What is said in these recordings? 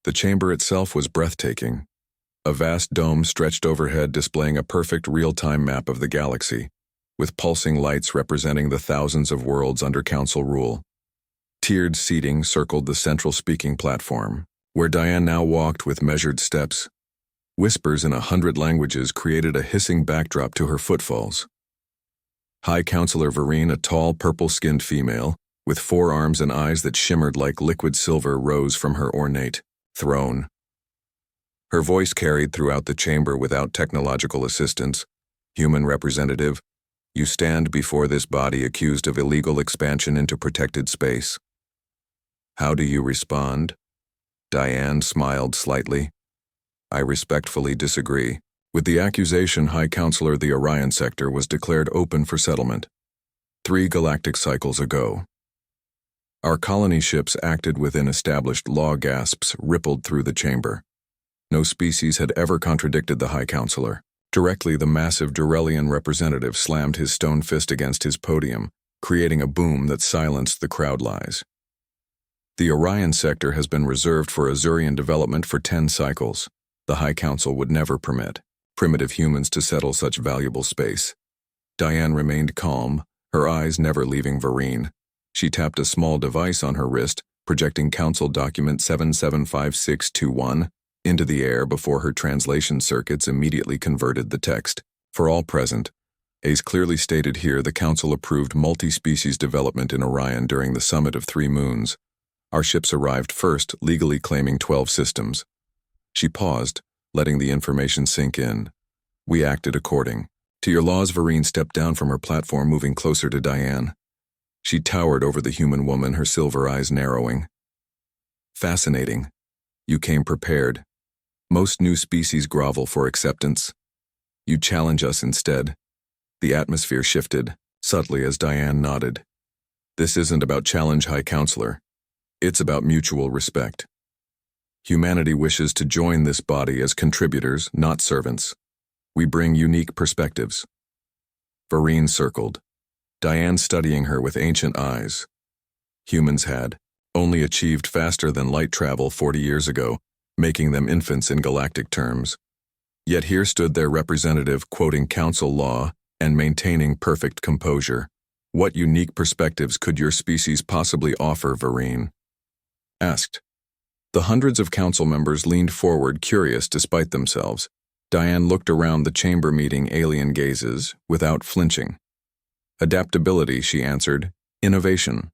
The chamber itself was breathtaking. A vast dome stretched overhead displaying a perfect real-time map of the galaxy, with pulsing lights representing the thousands of worlds under Council rule. Tiered seating circled the central speaking platform, where Diane now walked with measured steps. Whispers in 100 languages created a hissing backdrop to her footfalls. High Counselor Vereen, a tall, purple-skinned female, with forearms and eyes that shimmered like liquid silver, rose from her ornate throne. Her voice carried throughout the chamber without technological assistance. Human representative, you stand before this body accused of illegal expansion into protected space. How do you respond? Diane smiled slightly. I respectfully disagree. With the accusation, High Counselor, the Orion sector was declared open for settlement 3 galactic cycles ago. Our colony ships acted within established law. Gasps rippled through the chamber. No species had ever contradicted the High Counselor. Directly, the massive Durelian representative slammed his stone fist against his podium, creating a boom that silenced the crowd lies. The Orion sector has been reserved for Azurian development for 10 cycles. The High Council would never permit primitive humans to settle such valuable space. Diane remained calm, her eyes never leaving Vereen. She tapped a small device on her wrist, projecting Council Document 775621 into the air before her translation circuits immediately converted the text. For all present, as clearly stated here, the Council approved multi-species development in Orion during the Summit of 3 Moons. Our ships arrived first, legally claiming 12 systems. She paused, letting the information sink in. We acted according to your laws. Vereen stepped down from her platform, moving closer to Diane. She towered over the human woman, her silver eyes narrowing. Fascinating. You came prepared. Most new species grovel for acceptance. You challenge us instead. The atmosphere shifted, subtly, as Diane nodded. This isn't about challenge, High Counselor. It's about mutual respect. Humanity wishes to join this body as contributors, not servants. We bring unique perspectives. Vereen circled, Diane studying her with ancient eyes. Humans had only achieved faster than light travel 40 years ago, making them infants in galactic terms. Yet here stood their representative, quoting Council law and maintaining perfect composure. What unique perspectives could your species possibly offer? Vereen asked. The hundreds of Council members leaned forward, curious despite themselves. Diane looked around the chamber, meeting alien gazes, without flinching. Adaptability, she answered. Innovation.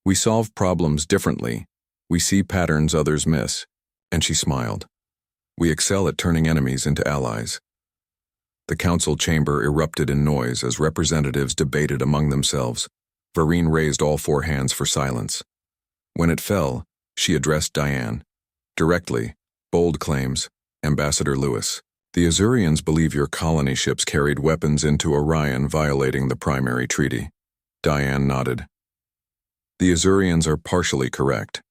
We solve problems differently. We see patterns others miss. And she smiled. We excel at turning enemies into allies. The Council chamber erupted in noise as representatives debated among themselves. Vereen raised all 4 hands for silence. When it fell, she addressed Diane. Directly, bold claims. Ambassador Lewis, the Azurians believe your colony ships carried weapons into Orion, violating the primary treaty. Diane nodded. The Azurians are partially correct.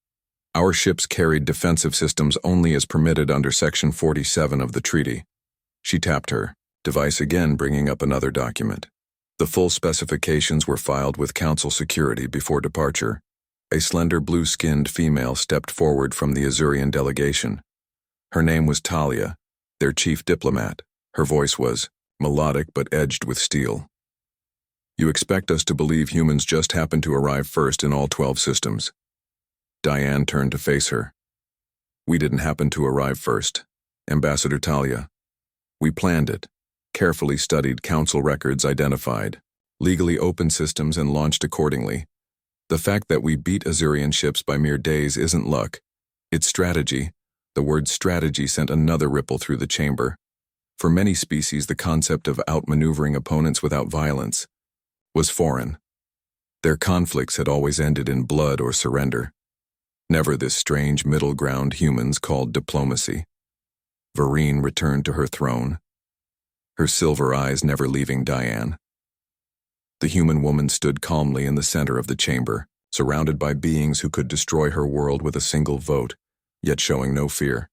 Our ships carried defensive systems only as permitted under Section 47 of the treaty. She tapped her device again, bringing up another document. The full specifications were filed with Council security before departure. A slender, blue-skinned female stepped forward from the Azurian delegation. Her name was Talia, their chief diplomat. Her voice was melodic but edged with steel. You expect us to believe humans just happened to arrive first in all 12 systems. Diane turned to face her. We didn't happen to arrive first, Ambassador Talia. We planned it, carefully studied Council records, identified legally open systems, and launched accordingly. The fact that we beat Azurian ships by mere days isn't luck. It's strategy. The word strategy sent another ripple through the chamber. For many species, the concept of outmaneuvering opponents without violence was foreign. Their conflicts had always ended in blood or surrender. Never this strange middle ground humans called diplomacy. Vereen returned to her throne, her silver eyes never leaving Diane. The human woman stood calmly in the center of the chamber, surrounded by beings who could destroy her world with a single vote, yet showing no fear.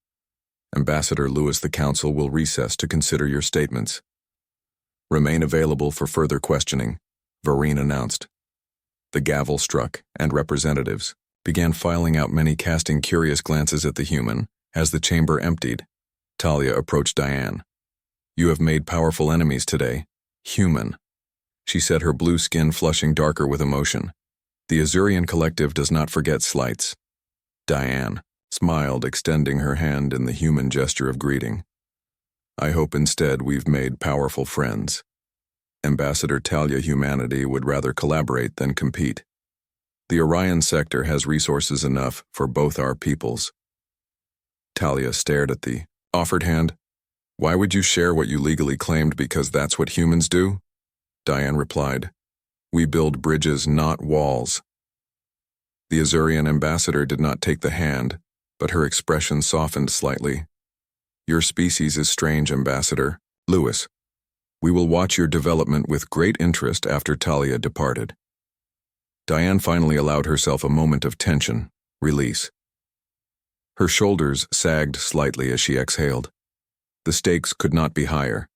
Ambassador Lewis, the Council will recess to consider your statements. Remain available for further questioning, Vereen announced. The gavel struck, and representatives, began filing out many, casting curious glances at the human. As the chamber emptied, Talia approached Diane. "You have made powerful enemies today, human," she said, her blue skin flushing darker with emotion. "The Azurian Collective does not forget slights." Diane smiled, extending her hand in the human gesture of greeting. "I hope instead we've made powerful friends. Ambassador Talia, humanity would rather collaborate than compete. The Orion sector has resources enough for both our peoples." Talia stared at the offered hand. "Why would you share what you legally claimed because that's what humans do?" Diane replied. "We build bridges, not walls." The Azurian ambassador did not take the hand, but her expression softened slightly. "Your species is strange, Ambassador Lewis. We will watch your development with great interest." After Talia departed, Diane finally allowed herself a moment of tension, release. Her shoulders sagged slightly as she exhaled. The stakes could not be higher.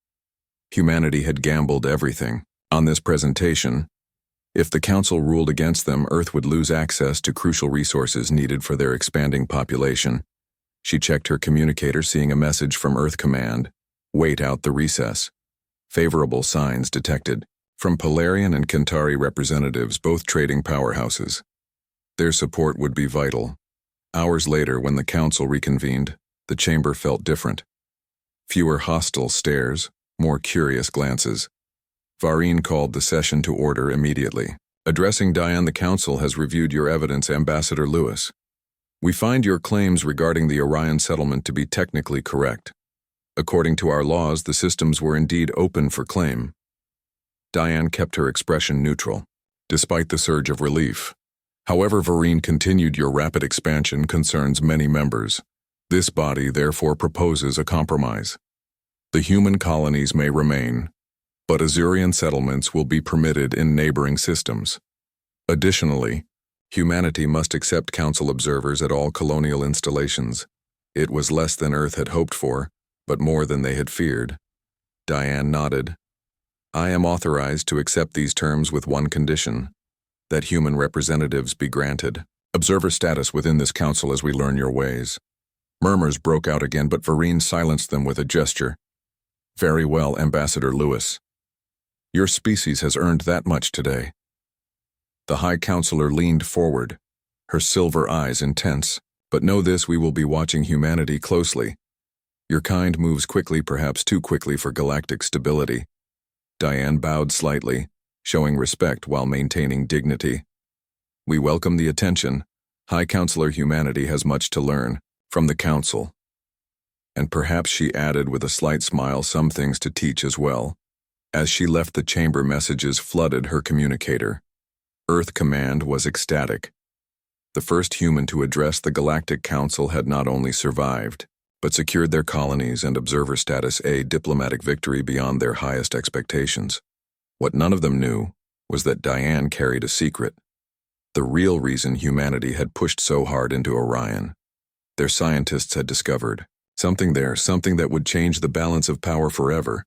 Humanity had gambled everything on this presentation. If the Council ruled against them, Earth would lose access to crucial resources needed for their expanding population. She checked her communicator, seeing a message from Earth Command. "Wait out the recess." Favorable signs detected from Polarian and Kentari representatives, both trading powerhouses. Their support would be vital. Hours later, when the Council reconvened, the chamber felt different. Fewer hostile stares, more curious glances. Vareen called the session to order immediately. Addressing Diane, "The Council has reviewed your evidence, Ambassador Lewis. We find your claims regarding the Orion settlement to be technically correct. According to our laws, the systems were indeed open for claim." Diane kept her expression neutral, despite the surge of relief. "However," Vareen continued, "your rapid expansion concerns many members. This body therefore proposes a compromise. The human colonies may remain, but Azurian settlements will be permitted in neighboring systems. Additionally, humanity must accept Council observers at all colonial installations." It was less than Earth had hoped for, but more than they had feared. Diane nodded. "I am authorized to accept these terms with one condition: that human representatives be granted observer status within this council as we learn your ways." Murmurs broke out again, but Vareen silenced them with a gesture. "Very well, Ambassador Lewis. Your species has earned that much today." The High Counselor leaned forward, her silver eyes intense. "But know this, we will be watching humanity closely. Your kind moves quickly, perhaps too quickly for galactic stability." Diane bowed slightly, showing respect while maintaining dignity. "We welcome the attention. High Counselor, humanity has much to learn from the Council." And perhaps, she added with a slight smile, some things to teach as well. As she left the chamber, messages flooded her communicator. Earth Command was ecstatic. The first human to address the Galactic Council had not only survived, but secured their colonies and observer status, a diplomatic victory beyond their highest expectations. What none of them knew was that Diane carried a secret. The real reason humanity had pushed so hard into Orion. Their scientists had discovered something there, something that would change the balance of power forever.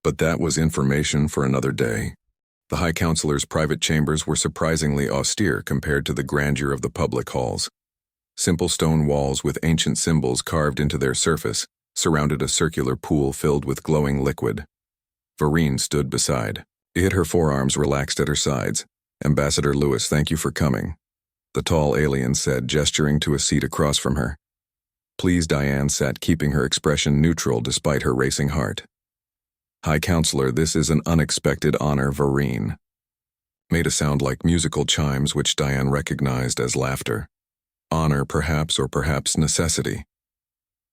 But that was information for another day. The High Counselor's private chambers were surprisingly austere compared to the grandeur of the public halls. Simple stone walls with ancient symbols carved into their surface surrounded a circular pool filled with glowing liquid. Vareen stood beside it, her forearms relaxed at her sides. "Ambassador Lewis, thank you for coming," the tall alien said, gesturing to a seat across from her. "Please." Diane sat, keeping her expression neutral despite her racing heart. "High Counselor, this is an unexpected honor." Vareen made a sound like musical chimes, which Diane recognized as laughter. Honor, perhaps, or perhaps necessity.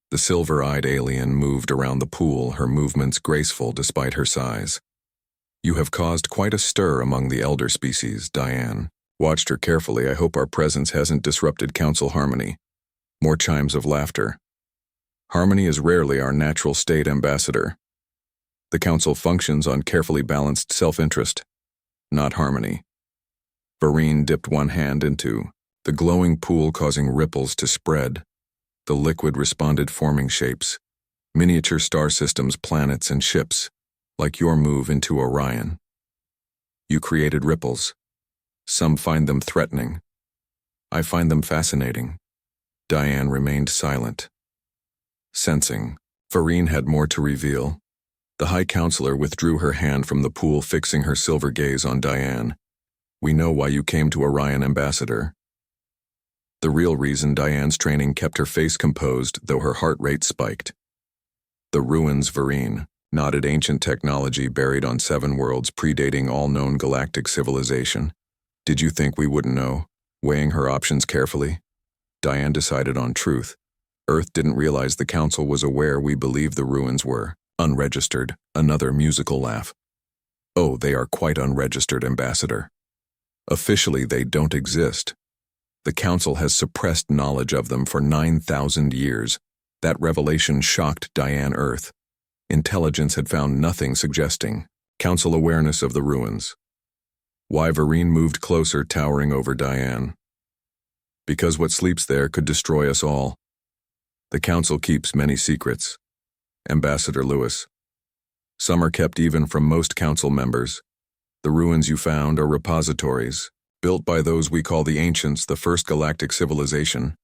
The silver-eyed alien moved around the pool, her movements graceful despite her size. "You have caused quite a stir among the elder species." Diane watched her carefully. "I hope our presence hasn't disrupted Council harmony." More chimes of laughter. "Harmony is rarely our natural state, Ambassador. The Council functions on carefully balanced self-interest, not harmony." Vareen dipped one hand into the glowing pool, causing ripples to spread. The liquid responded, forming shapes, miniature star systems, planets, and ships, like your move into Orion. You created ripples. Some find them threatening. I find them fascinating. Diane remained silent. Sensing Vareen had more to reveal, the High Counselor withdrew her hand from the pool, fixing her silver gaze on Diane. We know why you came to Orion, Ambassador. The real reason Diane's training kept her face composed, though her heart rate spiked. The ruins, Vareen nodded, ancient technology buried on 7 worlds predating all known galactic civilization. Did you think we wouldn't know? Weighing her options carefully, Diane decided on truth. Earth didn't realize the Council was aware we believed the ruins were unregistered. Another musical laugh. Oh, they are quite unregistered, Ambassador. Officially, they don't exist. The Council has suppressed knowledge of them for 9,000 years. That revelation shocked Diane. Earth intelligence had found nothing suggesting Council awareness of the ruins. Why? Vareen moved closer, towering over Diane. Because what sleeps there could destroy us all. The Council keeps many secrets, Ambassador Lewis. Some are kept even from most Council members. The ruins you found are repositories, built by those we call the Ancients, the first galactic civilization.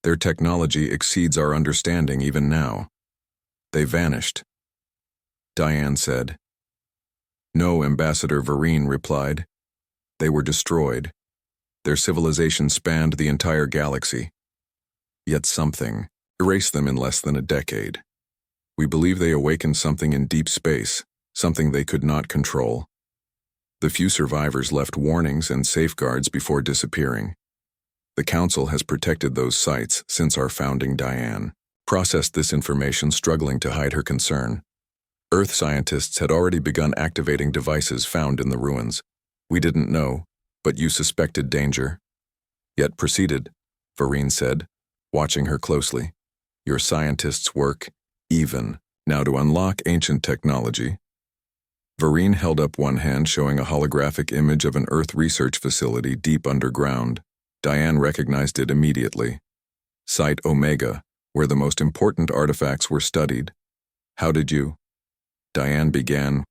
Their technology exceeds our understanding even now. They vanished, Diane said. No, Ambassador, Vareen replied. They were destroyed. Their civilization spanned the entire galaxy. Yet something erased them in less than a decade. We believe they awakened something in deep space, something they could not control. The few survivors left warnings and safeguards before disappearing. The Council has protected those sites since our founding. Diane processed this information, struggling to hide her concern. Earth scientists had already begun activating devices found in the ruins. We didn't know, but you suspected danger. Yet proceeded, Vareen said, watching her closely. Your scientists work even now to unlock ancient technology. Vareen held up one hand, showing a holographic image of an Earth research facility deep underground. Diane recognized it immediately. Site Omega, where the most important artifacts were studied. How did you? Diane began.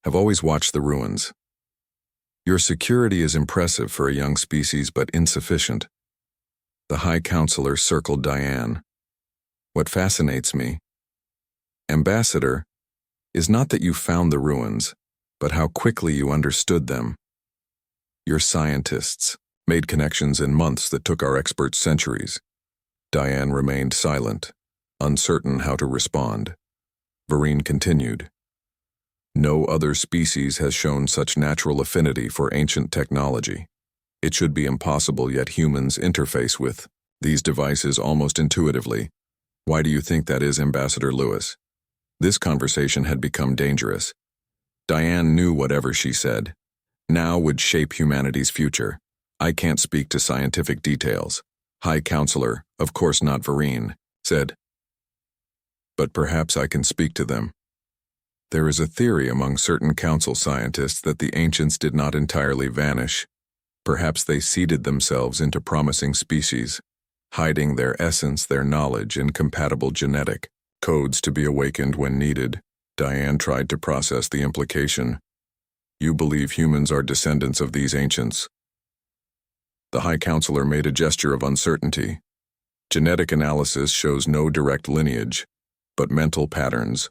Have always watched the ruins. Your security is impressive for a young species, but insufficient. The High Counselor circled Diane. What fascinates me, Ambassador, is not that you found the ruins, but how quickly you understood them. Your scientists made connections in months that took our experts centuries. Diane remained silent, uncertain how to respond. Vareen continued. No other species has shown such natural affinity for ancient technology. It should be impossible, yet humans interface with these devices almost intuitively. Why do you think that is, Ambassador Lewis? This conversation had become dangerous. Diane knew whatever she said now would shape humanity's future. I can't speak to scientific details. High Counselor, of course not, Vareen said. But perhaps I can speak to them. There is a theory among certain Council scientists that the Ancients did not entirely vanish. Perhaps they seeded themselves into promising species, hiding their essence, their knowledge, in compatible genetic codes to be awakened when needed. Diane tried to process the implication. You believe humans are descendants of these Ancients? The High Counselor made a gesture of uncertainty. Genetic analysis shows no direct lineage, but mental patterns,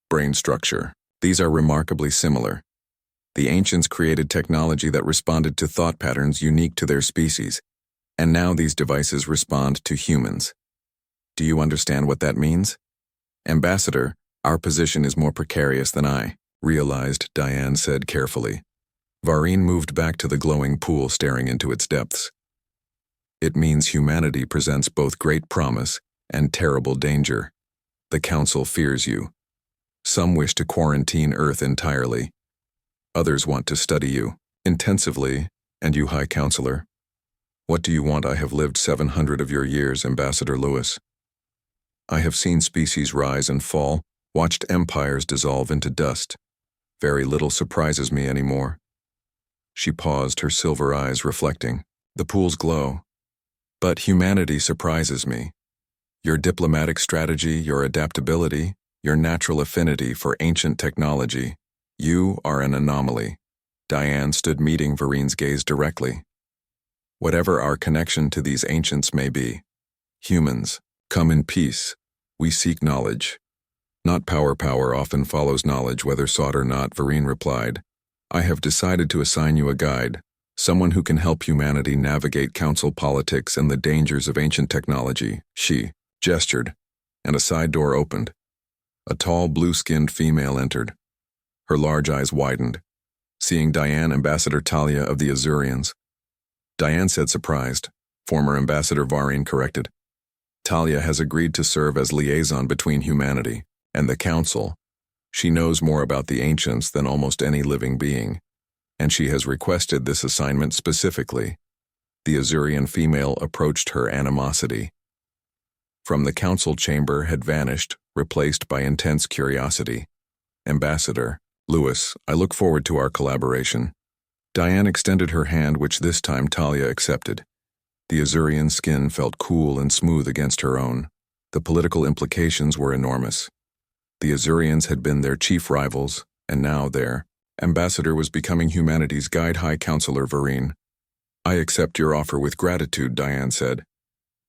brain structure, these are remarkably similar. The Ancients created technology that responded to thought patterns unique to their species, and now these devices respond to humans. Do you understand what that means? Ambassador, our position is more precarious than I realized, Diane said carefully. Vareen moved back to the glowing pool, staring into its depths. It means humanity presents both great promise and terrible danger. The Council fears you. Some wish to quarantine Earth entirely. Others want to study you intensively, and you, High Counselor. What do you want? I have lived 700 of your years, Ambassador Lewis. I have seen species rise and fall, watched empires dissolve into dust. Very little surprises me anymore. She paused, her silver eyes reflecting the pool's glow. But humanity surprises me. Your diplomatic strategy, your adaptability, your natural affinity for ancient technology. You are an anomaly. Diane stood, meeting Vareen's gaze directly. Whatever our connection to these ancients may be. Humans, come in peace. We seek knowledge. Not power. Power often follows knowledge, whether sought or not, Vareen replied. I have decided to assign you a guide, someone who can help humanity navigate council politics and the dangers of ancient technology. She gestured, and a side door opened. A tall, blue-skinned female entered. Her large eyes widened, seeing Diane, Ambassador Talia of the Azurians. Diane said, surprised. Former Ambassador Vareen corrected. Talia has agreed to serve as liaison between humanity and the Council. She knows more about the ancients than almost any living being, and she has requested this assignment specifically. The Azurian female approached her animosity. From the council chamber had vanished, replaced by intense curiosity. Ambassador Lewis, I look forward to our collaboration. Diane extended her hand, which this time Talia accepted. The Azurian skin felt cool and smooth against her own. The political implications were enormous. The Azurians had been their chief rivals, and now their ambassador was becoming humanity's guide. High Counselor Vareen. I accept your offer with gratitude, Diane said.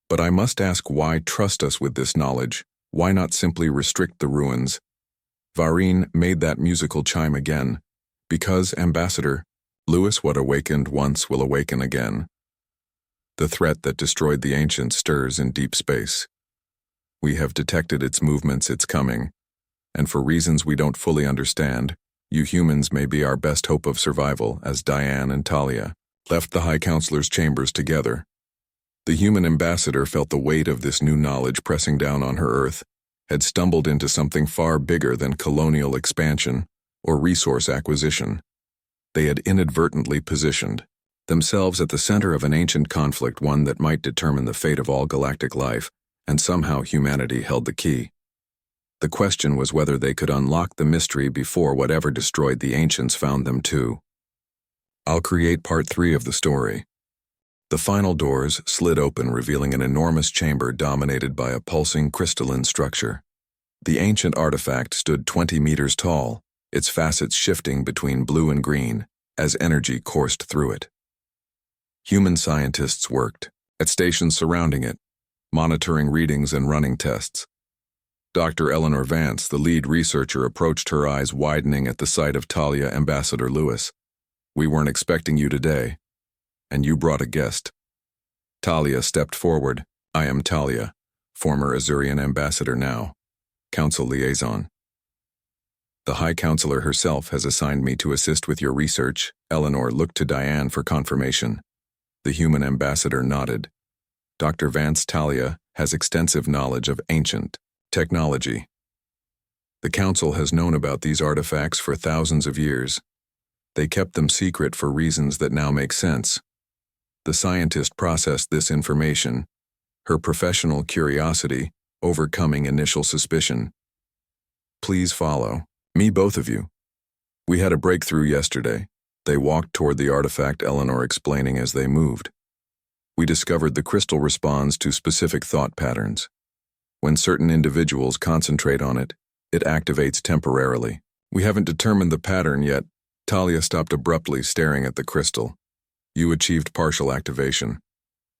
But I must ask, why trust us with this knowledge? Why not simply restrict the ruins? Vareen made that musical chime again. Because, Ambassador Lewis, what awakened once will awaken again. The threat that destroyed the ancients stirs in deep space. We have detected its movements, its coming, and for reasons we don't fully understand, you humans may be our best hope of survival. As Diane and Talia left the High Counselor's chambers together, the human ambassador felt the weight of this new knowledge pressing down on her Earth, had stumbled into something far bigger than colonial expansion or resource acquisition. They had inadvertently positioned themselves at the center of an ancient conflict, one that might determine the fate of all galactic life, and somehow humanity held the key. The question was whether they could unlock the mystery before whatever destroyed the ancients found them too. I'll create part 3 of the story. The final doors slid open, revealing an enormous chamber dominated by a pulsing crystalline structure. The ancient artifact stood 20 meters tall, its facets shifting between blue and green as energy coursed through it. Human scientists worked at stations surrounding it, monitoring readings and running tests. Dr. Eleanor Vance, the lead researcher, approached, her eyes widening at the sight of Talia. Ambassador Lewis, we weren't expecting you today, and you brought a guest. Talia stepped forward. I am Talia, former Azurian ambassador, now Council liaison. The High Counselor herself has assigned me to assist with your research. Eleanor looked to Diane for confirmation. The human ambassador nodded. Dr. Vance, Talia has extensive knowledge of ancient technology. The Council has known about these artifacts for thousands of years. They kept them secret for reasons that now make sense. The scientist processed this information, her professional curiosity overcoming initial suspicion. Please follow me, both of you. We had a breakthrough yesterday. They walked toward the artifact, Eleanor explaining as they moved. We discovered the crystal responds to specific thought patterns. When certain individuals concentrate on it, it activates temporarily. We haven't determined the pattern yet. Talia stopped abruptly, staring at the crystal. You achieved partial activation.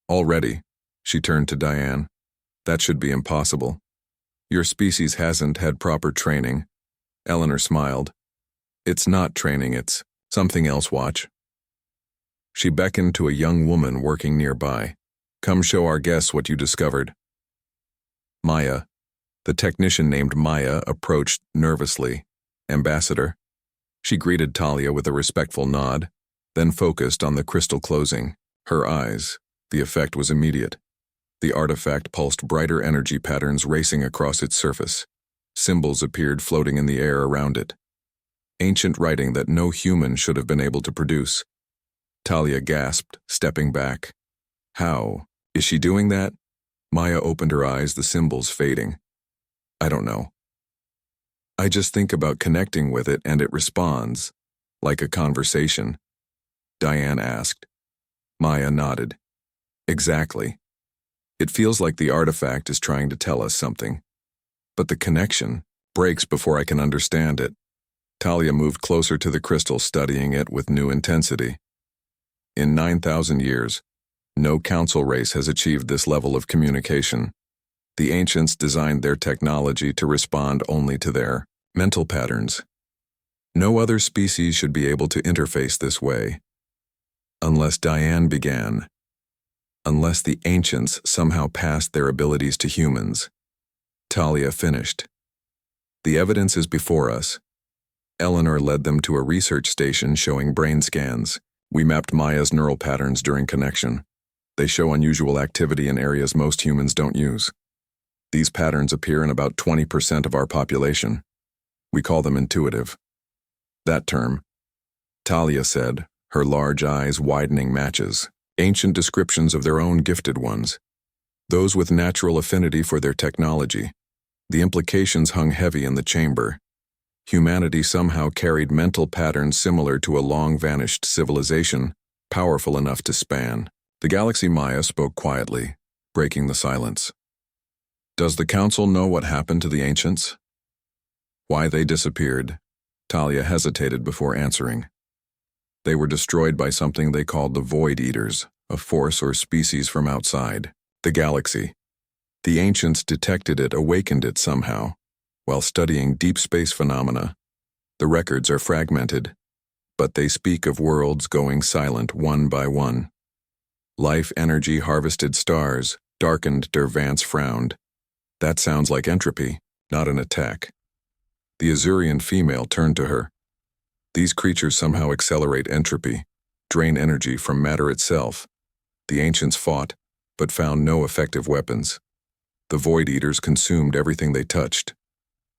Already, she turned to Diane. That should be impossible. Your species hasn't had proper training. Eleanor smiled. It's not training, it's something else. Watch. She beckoned to a young woman working nearby. Come show our guests what you discovered. Maya, the technician named Maya, approached nervously. Ambassador. She greeted Talia with a respectful nod, then focused on the crystal closing. Her eyes. The effect was immediate. The artifact pulsed brighter energy patterns racing across its surface. Symbols appeared floating in the air around it. Ancient writing that no human should have been able to produce. Talia gasped, stepping back. How is she doing that? Maya opened her eyes, the symbols fading. I don't know. I just think about connecting with it and it responds, like a conversation. Diane asked. Maya nodded. Exactly. It feels like the artifact is trying to tell us something. But the connection breaks before I can understand it. Talia moved closer to the crystal, studying it with new intensity. In 9,000 years, No council race has achieved this level of communication. The ancients designed their technology to respond only to their mental patterns. No other species should be able to interface this way. Unless Diane began. Unless the ancients somehow passed their abilities to humans. Talia finished. The evidence is before us. Eleanor led them to a research station showing brain scans. We mapped Maya's neural patterns during connection. They show unusual activity in areas most humans don't use. These patterns appear in about 20% of our population. We call them intuitive. That term, Talia said, her large eyes widening, matches ancient descriptions of their own gifted ones, those with natural affinity for their technology. The implications hung heavy in the chamber. Humanity somehow carried mental patterns similar to a long-vanished civilization, powerful enough to span. The galaxy. Maya spoke quietly, breaking the silence. Does the council know what happened to the ancients? Why they disappeared? Talia hesitated before answering. They were destroyed by something they called the Void Eaters, a force or species from outside the galaxy. The ancients detected it, awakened it somehow, while studying deep space phenomena. The records are fragmented, but they speak of worlds going silent one by one. Life energy harvested stars, darkened. Dervance frowned. That sounds like entropy, not an attack. The Azurian female turned to her. These creatures somehow accelerate entropy, drain energy from matter itself. The ancients fought, but found no effective weapons. The Void Eaters consumed everything they touched.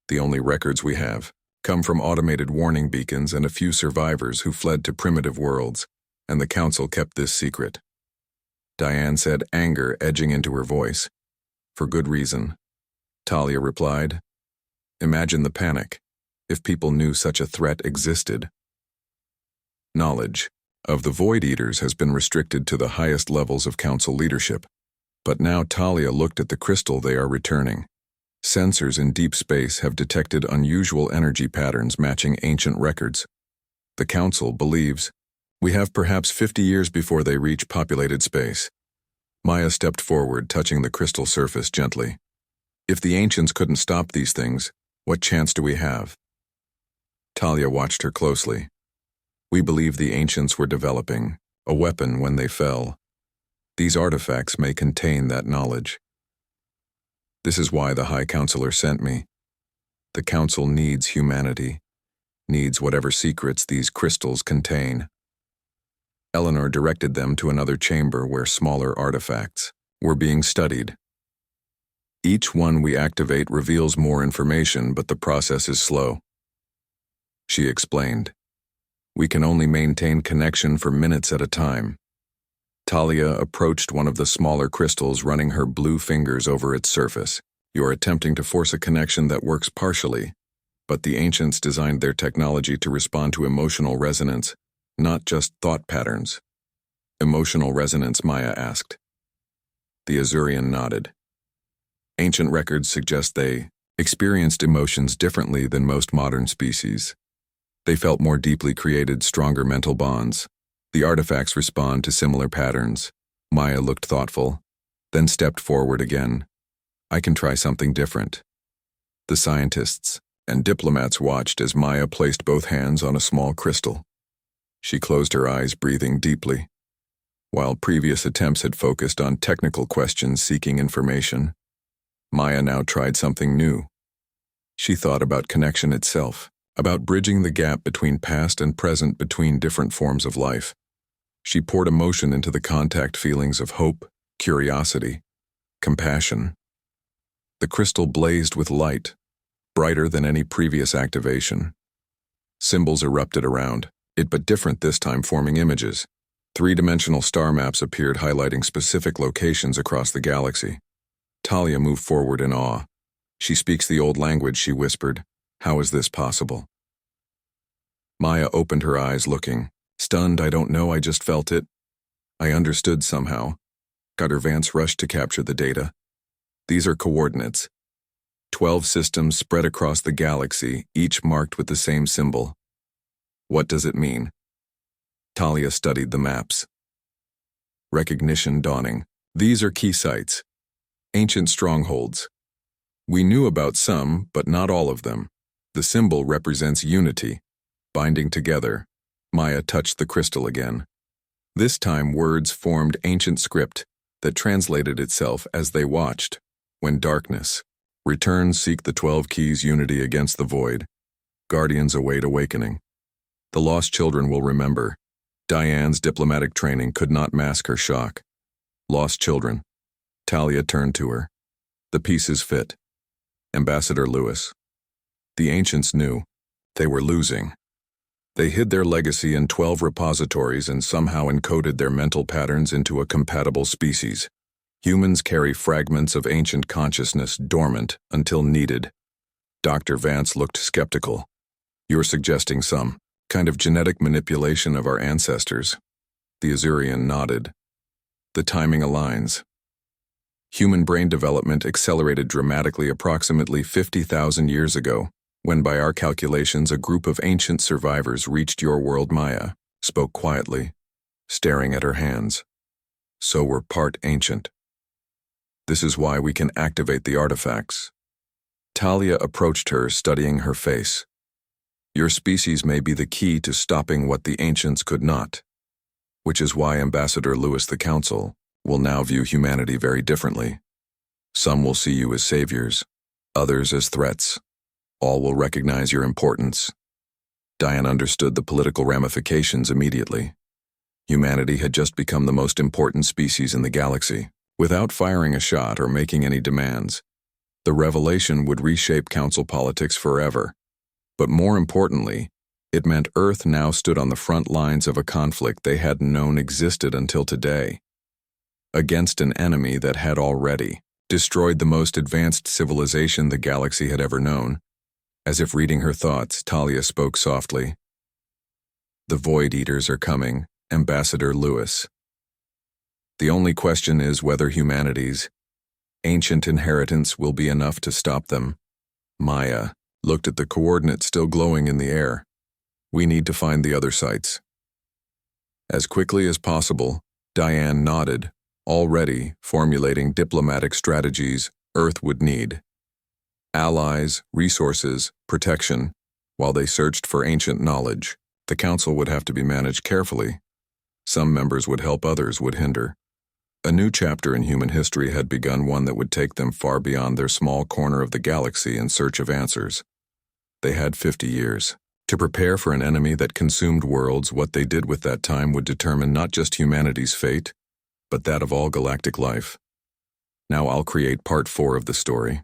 The only records we have come from automated warning beacons and a few survivors who fled to primitive worlds, and the council kept this secret. Diane said, anger edging into her voice. For good reason. Talia replied, imagine the panic, if people knew such a threat existed. Knowledge of the Void Eaters has been restricted to the highest levels of council leadership. But now Talia looked at the crystal they are returning. Sensors in deep space have detected unusual energy patterns matching ancient records. The council believes we have perhaps 50 years before they reach populated space. Maya stepped forward, touching the crystal surface gently. If the ancients couldn't stop these things, what chance do we have? Talia watched her closely. We believe the ancients were developing a weapon when they fell. These artifacts may contain that knowledge. This is why the High Counselor sent me. The Council needs humanity, needs whatever secrets these crystals contain. Eleanor directed them to another chamber where smaller artifacts were being studied. Each one we activate reveals more information, but the process is slow. She explained. We can only maintain connection for minutes at a time. Talia approached one of the smaller crystals, running her blue fingers over its surface. You're attempting to force a connection that works partially, but the ancients designed their technology to respond to emotional resonance, not just thought patterns. Emotional resonance, Maya asked. The Azurian nodded. Ancient records suggest they experienced emotions differently than most modern species. They felt more deeply, created stronger mental bonds. The artifacts respond to similar patterns. Maya looked thoughtful, then stepped forward again. I can try something different. The scientists and diplomats watched as Maya placed both hands on a small crystal. She closed her eyes, breathing deeply. While previous attempts had focused on technical questions seeking information, Maya now tried something new. She thought about connection itself, about bridging the gap between past and present, between different forms of life. She poured emotion into the contact, feelings of hope, curiosity, compassion. The crystal blazed with light, brighter than any previous activation. Symbols erupted around it, but different this time, forming images. Three-dimensional star maps appeared, highlighting specific locations across the galaxy. Talia moved forward in awe. She speaks the old language, she whispered. How is this possible? Maya opened her eyes, looking. Stunned, I don't know, I just felt it. I understood somehow. Vance rushed to capture the data. These are coordinates. 12 systems spread across the galaxy, each marked with the same symbol. What does it mean? Talia studied the maps. recognition dawning. These are key sites, ancient strongholds. We knew about some, but not all of them. The symbol represents unity, binding together. Maya touched the crystal again. This time words formed ancient script that translated itself as they watched. When darkness returns, seek the 12 keys, unity against the void. Guardians await awakening. The lost children will remember. Diane's diplomatic training could not mask her shock. Lost children. Talia turned to her. The pieces fit. Ambassador Lewis. The ancients knew. They were losing. They hid their legacy in 12 repositories and somehow encoded their mental patterns into a compatible species. Humans carry fragments of ancient consciousness dormant until needed. Dr. Vance looked skeptical. You're suggesting some kind of genetic manipulation of our ancestors. The Azurian nodded. The timing aligns. Human brain development accelerated dramatically approximately 50,000 years ago, when by our calculations a group of ancient survivors reached your world. Maya spoke quietly, staring at her hands. So we're part ancient. This is why we can activate the artifacts. Talia approached her, studying her face. Your species may be the key to stopping what the ancients could not, which is why Ambassador Lewis, the Council, will now view humanity very differently. Some will see you as saviors, others as threats. All will recognize your importance. Diane understood the political ramifications immediately. Humanity had just become the most important species in the galaxy. Without firing a shot or making any demands, the revelation would reshape Council politics forever. But more importantly, it meant Earth now stood on the front lines of a conflict they hadn't known existed until today. Against an enemy that had already destroyed the most advanced civilization the galaxy had ever known. As if reading her thoughts, Talia spoke softly. The Void Eaters are coming, Ambassador Lewis. The only question is whether humanity's ancient inheritance will be enough to stop them. Maya looked at the coordinates still glowing in the air. We need to find the other sites. As quickly as possible, Diane nodded, already formulating diplomatic strategies Earth would need. Allies, resources, protection, while they searched for ancient knowledge. The Council would have to be managed carefully. Some members would help, others would hinder. A new chapter in human history had begun, one that would take them far beyond their small corner of the galaxy in search of answers. They had 50 years to prepare for an enemy that consumed worlds. What they did with that time would determine not just humanity's fate, but that of all galactic life. Now I'll create part 4 of the story.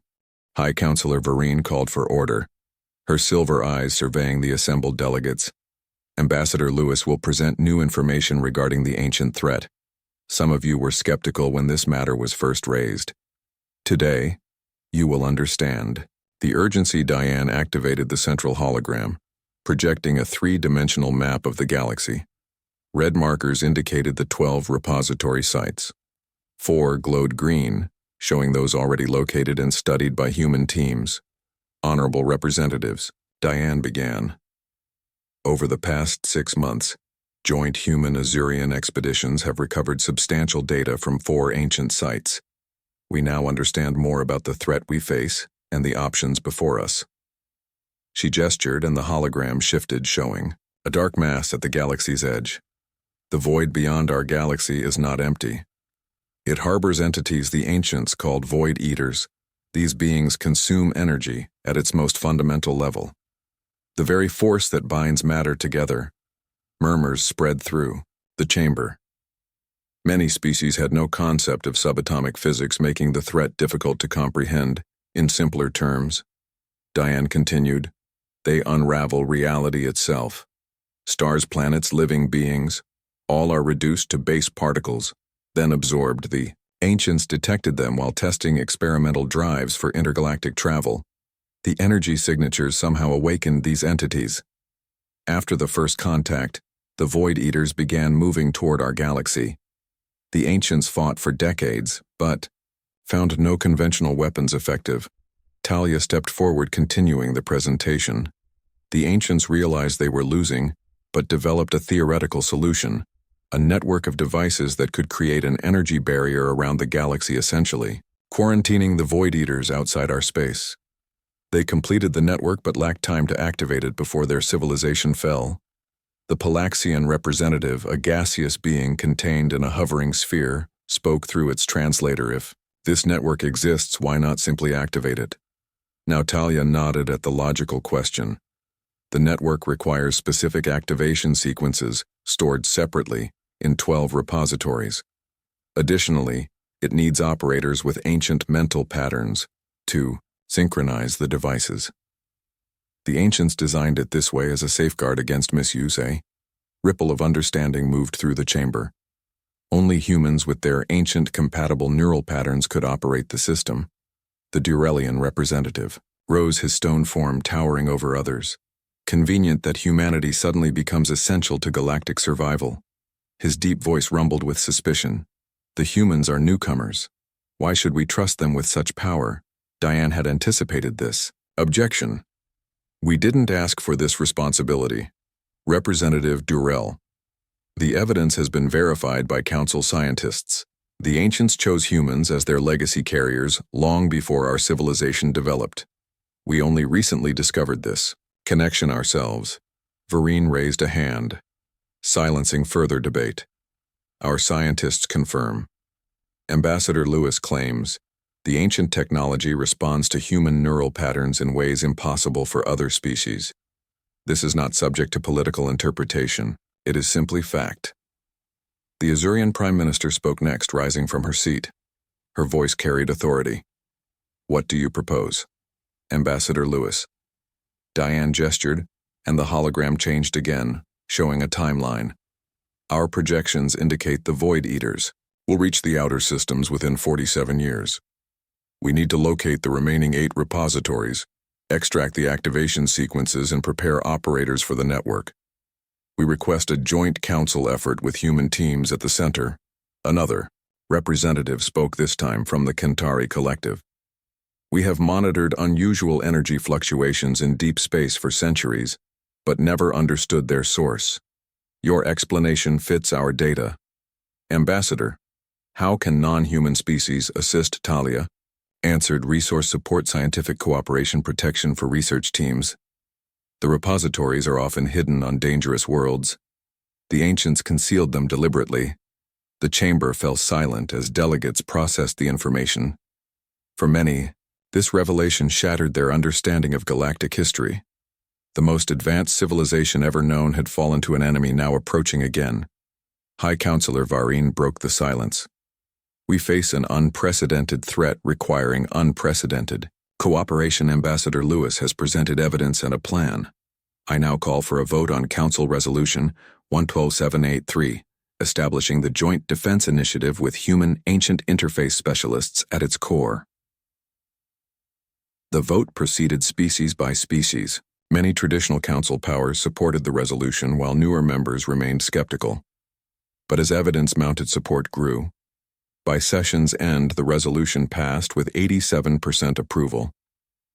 High Counselor Vereen called for order, her silver eyes surveying the assembled delegates. Ambassador Lewis will present new information regarding the ancient threat. Some of you were skeptical when this matter was first raised. Today, you will understand. The urgency. Diane activated the central hologram, projecting a 3-dimensional map of the galaxy. Red markers indicated the 12 repository sites. 4 glowed green, showing those already located and studied by human teams. Honorable representatives, Diane began. Over the past 6 months, joint human-Azurian expeditions have recovered substantial data from 4 ancient sites. We now understand more about the threat we face and the options before us. She gestured and the hologram shifted, showing a dark mass at the galaxy's edge. The void beyond our galaxy is not empty. It harbors entities the ancients called Void Eaters. These beings consume energy at its most fundamental level. The very force that binds matter together. Murmurs spread through the chamber. Many species had no concept of subatomic physics, making the threat difficult to comprehend. In simpler terms, Diane continued, they unravel reality itself. Stars, planets, living beings, all are reduced to base particles, then absorbed. The ancients detected them while testing experimental drives for intergalactic travel. The energy signatures somehow awakened these entities. After the first contact, the Void Eaters began moving toward our galaxy. The ancients fought for decades, but found no conventional weapons effective. Talia stepped forward, continuing the presentation. The ancients realized they were losing, but developed a theoretical solution. A network of devices that could create an energy barrier around the galaxy, essentially, quarantining the Void Eaters outside our space. They completed the network but lacked time to activate it before their civilization fell. The Palaxian representative, a gaseous being contained in a hovering sphere, spoke through its translator. If this network exists, why not simply activate it? Now Talia nodded at the logical question. The network requires specific activation sequences stored separately in 12 repositories. Additionally, it needs operators with ancient mental patterns to synchronize the devices. The ancients designed it this way as a safeguard against misuse. A ripple of understanding moved through the chamber. Only humans with their ancient compatible neural patterns could operate the system. The Durelian representative rose, his stone form towering over others. Convenient that humanity suddenly becomes essential to galactic survival. His deep voice rumbled with suspicion. The humans are newcomers. Why should we trust them with such power? Diane had anticipated this. Objection. We didn't ask for this responsibility. Representative Durell. The evidence has been verified by council scientists. The ancients chose humans as their legacy carriers long before our civilization developed. We only recently discovered this connection ourselves. Vereen raised a hand, silencing further debate. Our scientists confirm. Ambassador Lewis claims, the ancient technology responds to human neural patterns in ways impossible for other species. This is not subject to political interpretation. It is simply fact. The Azurian Prime Minister spoke next, rising from her seat. Her voice carried authority. What do you propose? Ambassador Lewis. Diane gestured, and the hologram changed again, showing a timeline. Our projections indicate the Void Eaters will reach the outer systems within 47 years. We need to locate the remaining 8 repositories, extract the activation sequences, and prepare operators for the network. We request a joint council effort with human teams at the center. Another representative spoke this time from the Kentari Collective. We have monitored unusual energy fluctuations in deep space for centuries, but never understood their source. Your explanation fits our data. Ambassador, how can non-human species assist Talia? Answered resource support, scientific cooperation, protection for research teams. The repositories are often hidden on dangerous worlds. The ancients concealed them deliberately. The chamber fell silent as delegates processed the information. For many, this revelation shattered their understanding of galactic history. The most advanced civilization ever known had fallen to an enemy now approaching again. High Counselor Vareen broke the silence. We face an unprecedented threat requiring unprecedented cooperation. Ambassador Lewis has presented evidence and a plan. I now call for a vote on Council Resolution 112783, establishing the Joint Defense Initiative with human ancient interface specialists at its core. The vote proceeded species by species. Many traditional council powers supported the resolution while newer members remained skeptical. But as evidence mounted, support grew. By session's end, the resolution passed with 87% approval.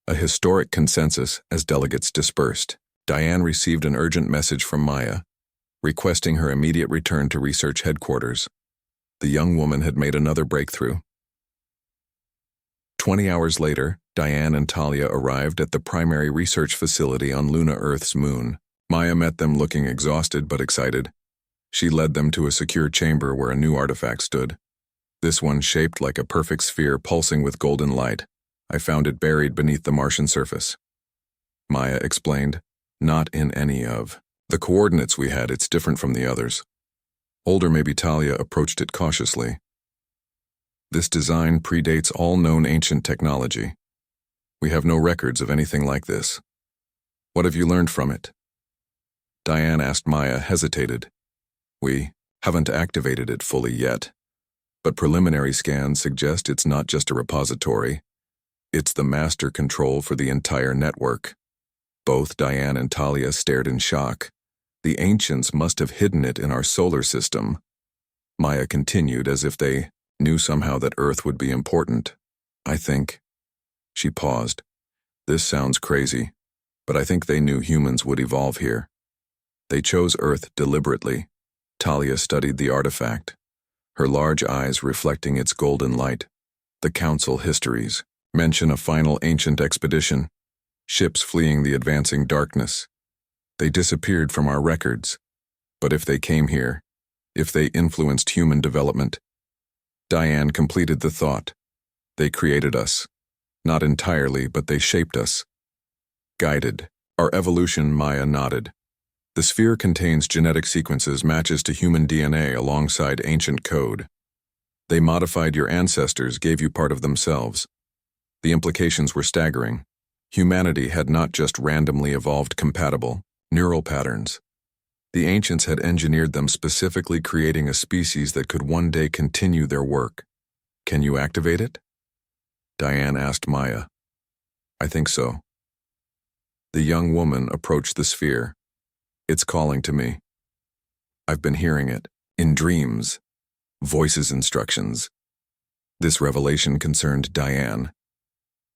A historic consensus as delegates dispersed. Diane received an urgent message from Maya, requesting her immediate return to research headquarters. The young woman had made another breakthrough. 20 hours later, Diane and Talia arrived at the primary research facility on Luna Earth's moon. Maya met them looking exhausted but excited. She led them to a secure chamber where a new artifact stood. This one shaped like a perfect sphere pulsing with golden light. I found it buried beneath the Martian surface. Maya explained, not in any of the coordinates we had, it's different from the others. Older maybe. Talia approached it cautiously. This design predates all known ancient technology. We have no records of anything like this. What have you learned from it? Diane asked. Maya hesitated. We haven't activated it fully yet. But preliminary scans suggest it's not just a repository. It's the master control for the entire network. Both Diane and Talia stared in shock. The ancients must have hidden it in our solar system. Maya continued as if they knew somehow that Earth would be important. I think. She paused. This sounds crazy, but I think they knew humans would evolve here. They chose Earth deliberately. Talia studied the artifact, her large eyes reflecting its golden light. The Council histories mention a final ancient expedition, ships fleeing the advancing darkness. They disappeared from our records. But if they came here, if they influenced human development, Diane completed the thought. They created us. Not entirely, but they shaped us. Guided our evolution, Maya nodded. The sphere contains genetic sequences matches to human DNA alongside ancient code. They modified your ancestors, gave you part of themselves. The implications were staggering. Humanity had not just randomly evolved compatible neural patterns. The ancients had engineered them, specifically creating a species that could one day continue their work. Can you activate it? Diane asked Maya. I think so. The young woman approached the sphere. It's calling to me. I've been hearing it, in dreams, voices, instructions. This revelation concerned Diane.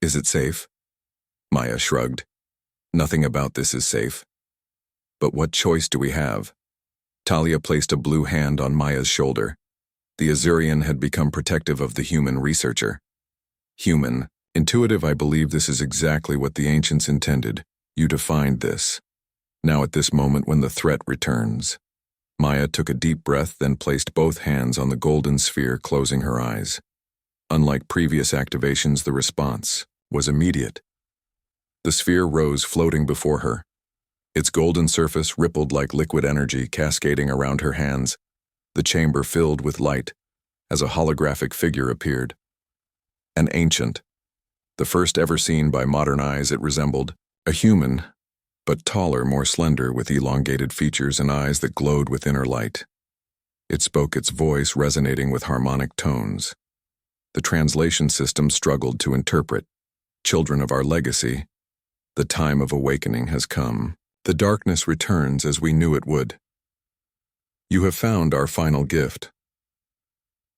Is it safe? Maya shrugged. Nothing about this is safe. But what choice do we have? Talia placed a blue hand on Maya's shoulder. The Azurian had become protective of the human researcher. Human, intuitive, I believe this is exactly what the ancients intended. You defined this. Now at this moment when the threat returns. Maya took a deep breath, then placed both hands on the golden sphere, closing her eyes. Unlike previous activations, the response was immediate. The sphere rose, floating before her. Its golden surface rippled like liquid energy, cascading around her hands. The chamber filled with light as a holographic figure appeared. An ancient. The first ever seen by modern eyes, it resembled a human, but taller, more slender, with elongated features and eyes that glowed with inner light. It spoke, its voice resonating with harmonic tones. The translation system struggled to interpret. Children of our legacy, the time of awakening has come. The darkness returns as we knew it would. You have found our final gift.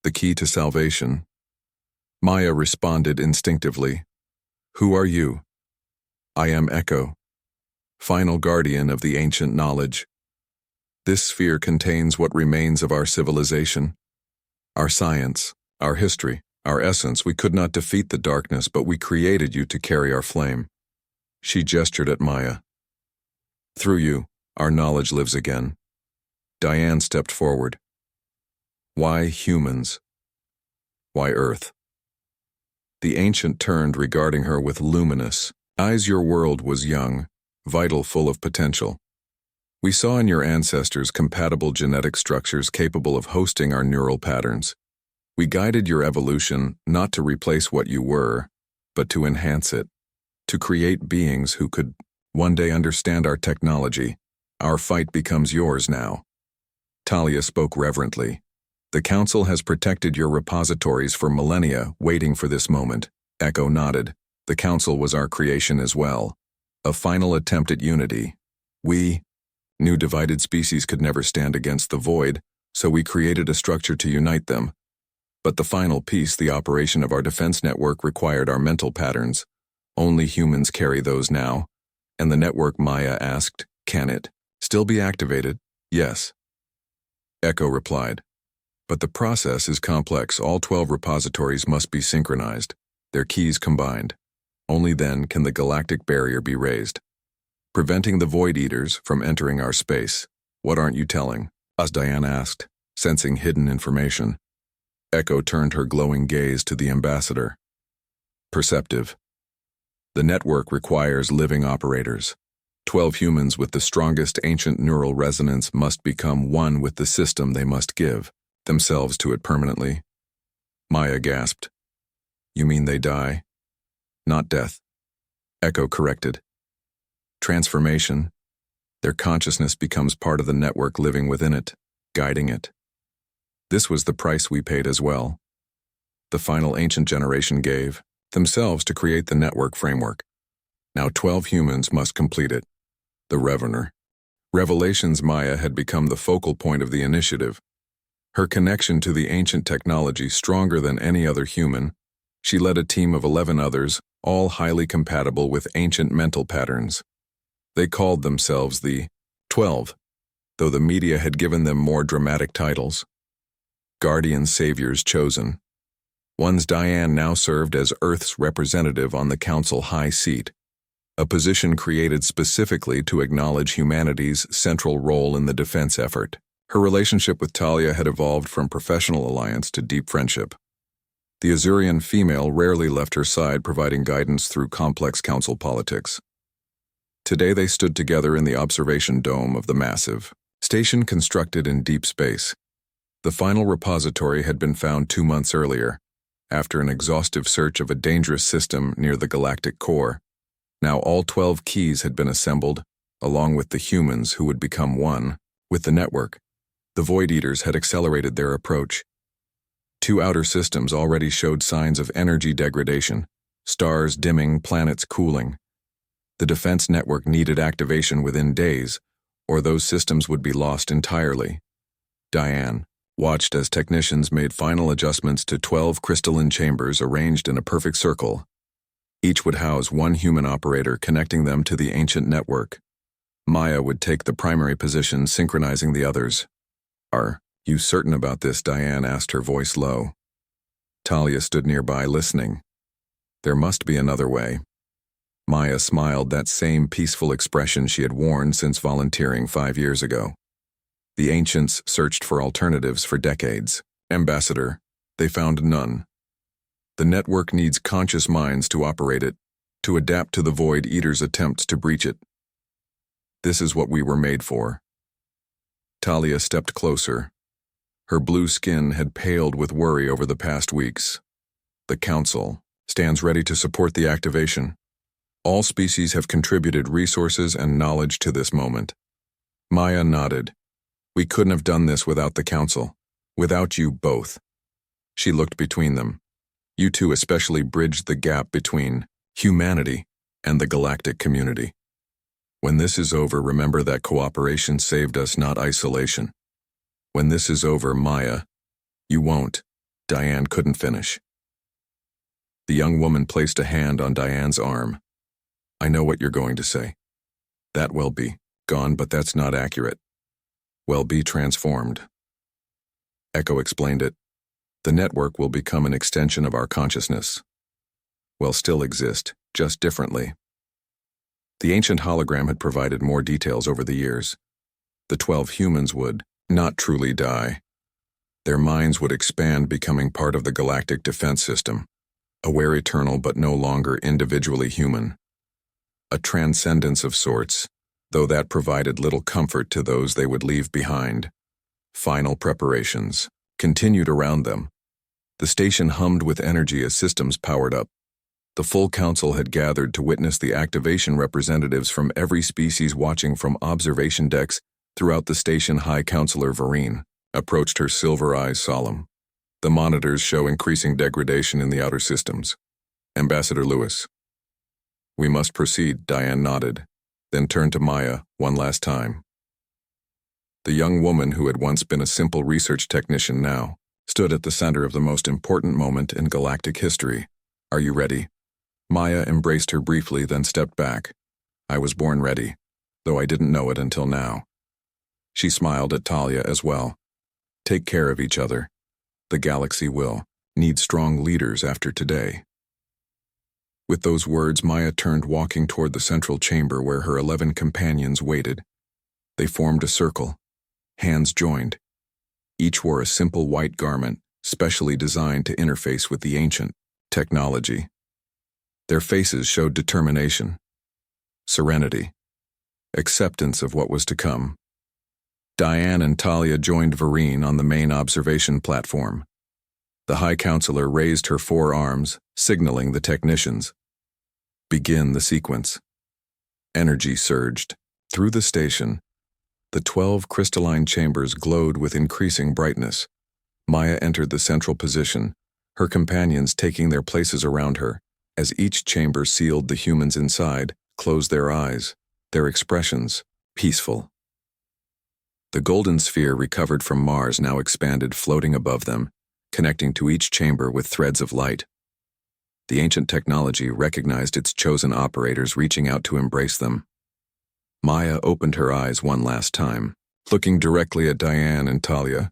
The key to salvation. Maya responded instinctively. Who are you? I am Echo, final guardian of the ancient knowledge. This sphere contains what remains of our civilization, our science, our history, our essence. We could not defeat the darkness, but we created you to carry our flame. She gestured at Maya. Through you, our knowledge lives again. Diane stepped forward. Why humans? Why Earth? The ancient turned, regarding her with luminous eyes. Your world was young, vital, full of potential. We saw in your ancestors compatible genetic structures capable of hosting our neural patterns. We guided your evolution not to replace what you were, but to enhance it, to create beings who could one day understand our technology. Our fight becomes yours now. Talia spoke reverently. The Council has protected your repositories for millennia, waiting for this moment. Echo nodded. The Council was our creation as well. A final attempt at unity. We, new divided species, could never stand against the void, so we created a structure to unite them. But the final piece, the operation of our defense network, required our mental patterns. Only humans carry those now. And the network, Maya asked, can it still be activated? Yes. Echo replied. But the process is complex. All 12 repositories must be synchronized, their keys combined. Only then can the galactic barrier be raised, preventing the Void Eaters from entering our space. What aren't you telling us? Diane asked, sensing hidden information. Echo turned her glowing gaze to the ambassador. Perceptive. The network requires living operators. 12 humans with the strongest ancient neural resonance must become one with the system. They must give themselves to it permanently. Maya gasped. You mean they die? Not death. Echo corrected. Transformation. Their consciousness becomes part of the network, living within it, guiding it. This was the price we paid as well. The final ancient generation gave themselves to create the network framework. Now 12 humans must complete it. The Revelations. Maya had become the focal point of the initiative. Her connection to the ancient technology stronger than any other human. She led a team of 11 others, all highly compatible with ancient mental patterns. They called themselves the 12. though the media had given them more dramatic titles. Guardian Saviors chosen. One's Diane now served as Earth's representative on the Council High Seat, a position created specifically to acknowledge humanity's central role in the defense effort. Her relationship with Talia had evolved from professional alliance to deep friendship. The Azurian female rarely left her side, providing guidance through complex council politics. Today they stood together in the observation dome of the massive station constructed in deep space. The final repository had been found 2 months earlier, after an exhaustive search of a dangerous system near the galactic core. Now all 12 keys had been assembled, along with the humans who would become one with the network. The Void Eaters had accelerated their approach. 2 outer systems already showed signs of energy degradation, stars dimming, planets cooling. The defense network needed activation within days, or those systems would be lost entirely. Diane watched as technicians made final adjustments to 12 crystalline chambers arranged in a perfect circle. Each would house 1 human operator, connecting them to the ancient network. Maya would take the primary position, synchronizing the others. "Are you certain about this?" Diane asked, her voice low. Talia stood nearby, listening. "There must be another way." Maya smiled, that same peaceful expression she had worn since volunteering 5 years ago. The ancients searched for alternatives for decades. "Ambassador, they found none. The network needs conscious minds to operate it, to adapt to the Void Eaters' attempts to breach it. This is what we were made for." Talia stepped closer. Her blue skin had paled with worry over the past weeks. "The Council stands ready to support the activation. All species have contributed resources and knowledge to this moment." Maya nodded. "We couldn't have done this without the Council, without you both." She looked between them. "You two especially bridged the gap between humanity and the galactic community. When this is over, remember that cooperation saved us, not isolation. When this is over, Maya, you won't." Diane couldn't finish. The young woman placed a hand on Diane's arm. "I know what you're going to say. That will be gone, but that's not accurate. Will be transformed." Echo explained it. "The network will become an extension of our consciousness. Will still exist, just differently." The ancient hologram had provided more details over the years. The 12 humans would not truly die. Their minds would expand, becoming part of the galactic defense system, aware eternal but no longer individually human. A transcendence of sorts, though that provided little comfort to those they would leave behind. Final preparations continued around them. The station hummed with energy as systems powered up. The full council had gathered to witness the activation. Representatives from every species watching from observation decks throughout the station. High Counselor Vereen approached, her silver eyes solemn. "The monitors show increasing degradation in the outer systems. Ambassador Lewis." "We must proceed," Diane nodded, then turned to Maya one last time. The young woman, who had once been a simple research technician, now stood at the center of the most important moment in galactic history. "Are you ready?" Maya embraced her briefly, then stepped back. "I was born ready, though I didn't know it until now." She smiled at Talia as well. "Take care of each other. The galaxy will need strong leaders after today." With those words, Maya turned, walking toward the central chamber where her 11 companions waited. They formed a circle, hands joined. Each wore a simple white garment, specially designed to interface with the ancient technology. Their faces showed determination, serenity, acceptance of what was to come. Diane and Talia joined Vereen on the main observation platform. The High Counselor raised her 4 arms, signaling the technicians. "Begin the sequence." Energy surged through the station. The 12 crystalline chambers glowed with increasing brightness. Maya entered the central position, her companions taking their places around her. As each chamber sealed, the humans inside closed their eyes, their expressions peaceful. The golden sphere, recovered from Mars, now expanded, floating above them, connecting to each chamber with threads of light. The ancient technology recognized its chosen operators, reaching out to embrace them. Maya opened her eyes one last time. Looking directly at Diane and Talia,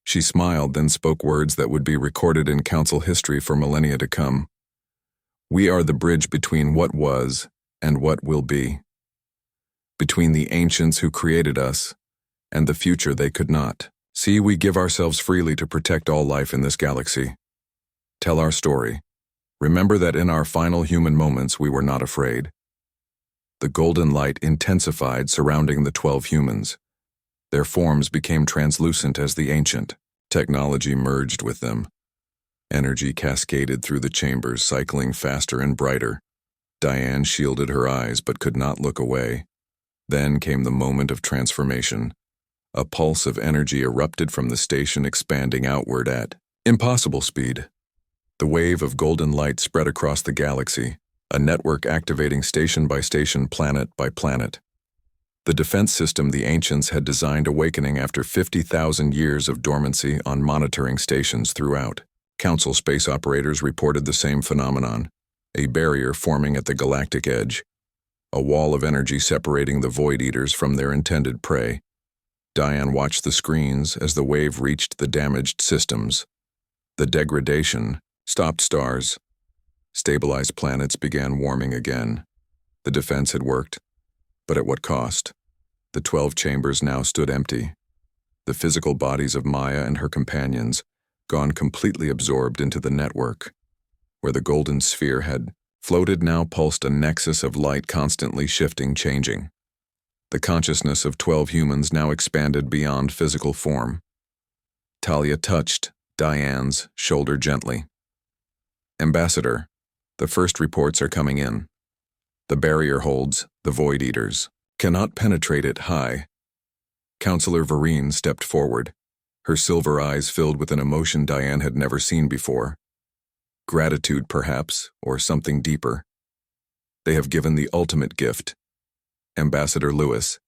she smiled, then spoke words that would be recorded in council history for millennia to come. We are the bridge between what was and what will be. Between the ancients who created us and the future they could not. See, we give ourselves freely to protect all life in this galaxy. Tell our story. Remember that in our final human moments we were not afraid. The golden light intensified surrounding the 12 humans. Their forms became translucent as the ancient. Technology merged with them. Energy cascaded through the chambers, cycling faster and brighter. Diane shielded her eyes but could not look away. Then came the moment of transformation. A pulse of energy erupted from the station, expanding outward at impossible speed. The wave of golden light spread across the galaxy, a network activating station by station, planet by planet. The defense system the ancients had designed awakening after 50,000 years of dormancy on monitoring stations throughout. Council space operators reported the same phenomenon, a barrier forming at the galactic edge, a wall of energy separating the Void Eaters from their intended prey. Diane watched the screens as the wave reached the damaged systems. The degradation stopped stars. Stabilized planets began warming again. The defense had worked, but at what cost? The 12 chambers now stood empty. The physical bodies of Maya and her companions, gone completely absorbed into the network. Where the golden sphere had floated now pulsed a nexus of light, constantly shifting, changing. The consciousness of 12 humans now expanded beyond physical form. Talia touched Diane's shoulder gently. Ambassador, the first reports are coming in. The barrier holds, the Void Eaters cannot penetrate it high. Counselor Vereen stepped forward, her silver eyes filled with an emotion Diane had never seen before. Gratitude, perhaps, or something deeper. They have given the ultimate gift. Ambassador Lewis,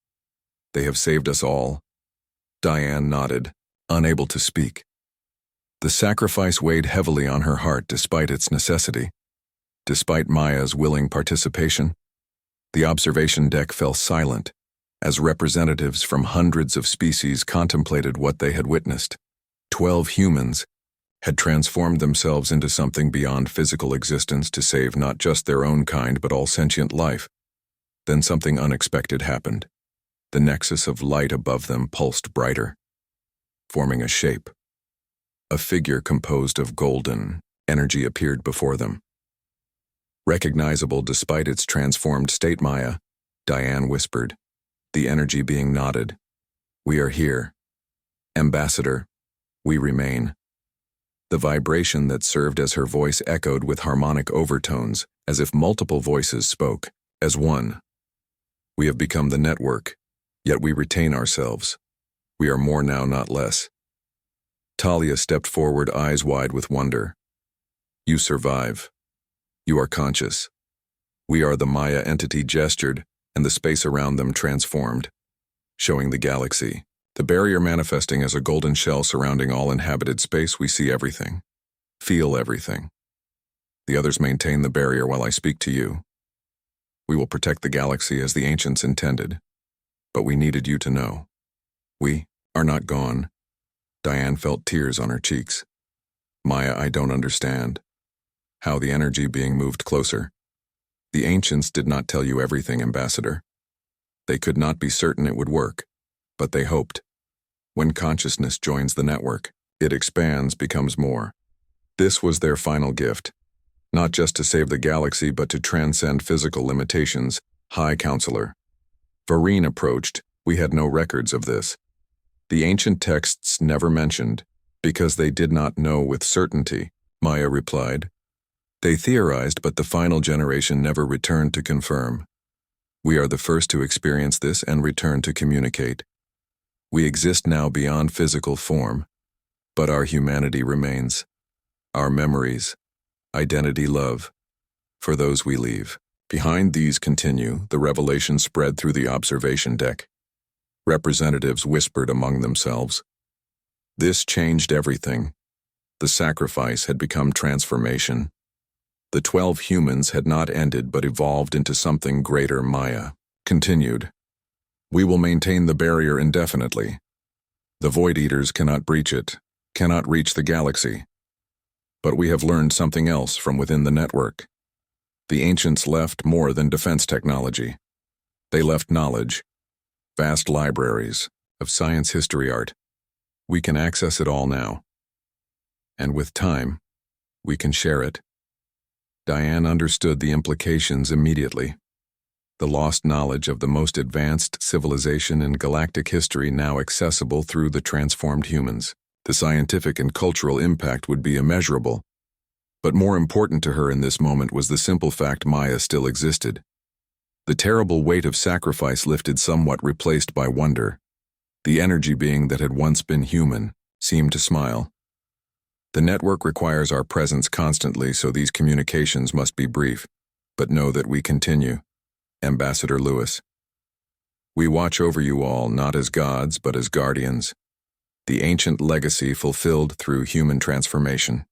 they have saved us all. Diane nodded, unable to speak. The sacrifice weighed heavily on her heart despite its necessity. Despite Maya's willing participation, the observation deck fell silent as representatives from hundreds of species contemplated what they had witnessed. 12 humans had transformed themselves into something beyond physical existence to save not just their own kind but all sentient life. Then something unexpected happened. The nexus of light above them pulsed brighter, forming a shape. A figure composed of golden energy appeared before them. Recognizable despite its transformed state, Maya, Diane whispered, the energy being nodded. We are here. Ambassador, we remain. The vibration that served as her voice echoed with harmonic overtones, as if multiple voices spoke, as one. We have become the network, yet we retain ourselves. We are more now, not less. Talia stepped forward, eyes wide with wonder. You survive. You are conscious. We are the Maya entity gestured, and the space around them transformed, showing the galaxy. The barrier manifesting as a golden shell surrounding all inhabited space. We see everything. Feel everything. The others maintain the barrier while I speak to you. We will protect the galaxy as the ancients intended, but we needed you to know. We are not gone. Diane felt tears on her cheeks. Maya, I don't understand. How the energy being moved closer. The ancients did not tell you everything, Ambassador. They could not be certain it would work, but they hoped. When consciousness joins the network, it expands, becomes more. This was their final gift, not just to save the galaxy but to transcend physical limitations. High Counselor. Vereen approached. We had no records of this. The ancient texts never mentioned, because they did not know with certainty, Maya replied. They theorized, but the final generation never returned to confirm. We are the first to experience this and return to communicate. We exist now beyond physical form, but our humanity remains. Our memories, identity, love, for those we leave. Behind these continue, the revelation spread through the observation deck. Representatives whispered among themselves. This changed everything. The sacrifice had become transformation. The 12 humans had not ended but evolved into something greater. Maya continued. We will maintain the barrier indefinitely. The Void Eaters cannot breach it, cannot reach the galaxy. But we have learned something else from within the network. The ancients left more than defense technology. They left knowledge, vast libraries of science history art. We can access it all now. And with time, we can share it. Diane understood the implications immediately. The lost knowledge of the most advanced civilization in galactic history now accessible through the transformed humans. The scientific and cultural impact would be immeasurable. But more important to her in this moment was the simple fact Maya still existed. The terrible weight of sacrifice lifted somewhat, replaced by wonder. The energy being that had once been human seemed to smile. The network requires our presence constantly, so these communications must be brief. But know that we continue. Ambassador Lewis. We watch over you all, not as gods, but as guardians. The ancient legacy fulfilled through human transformation.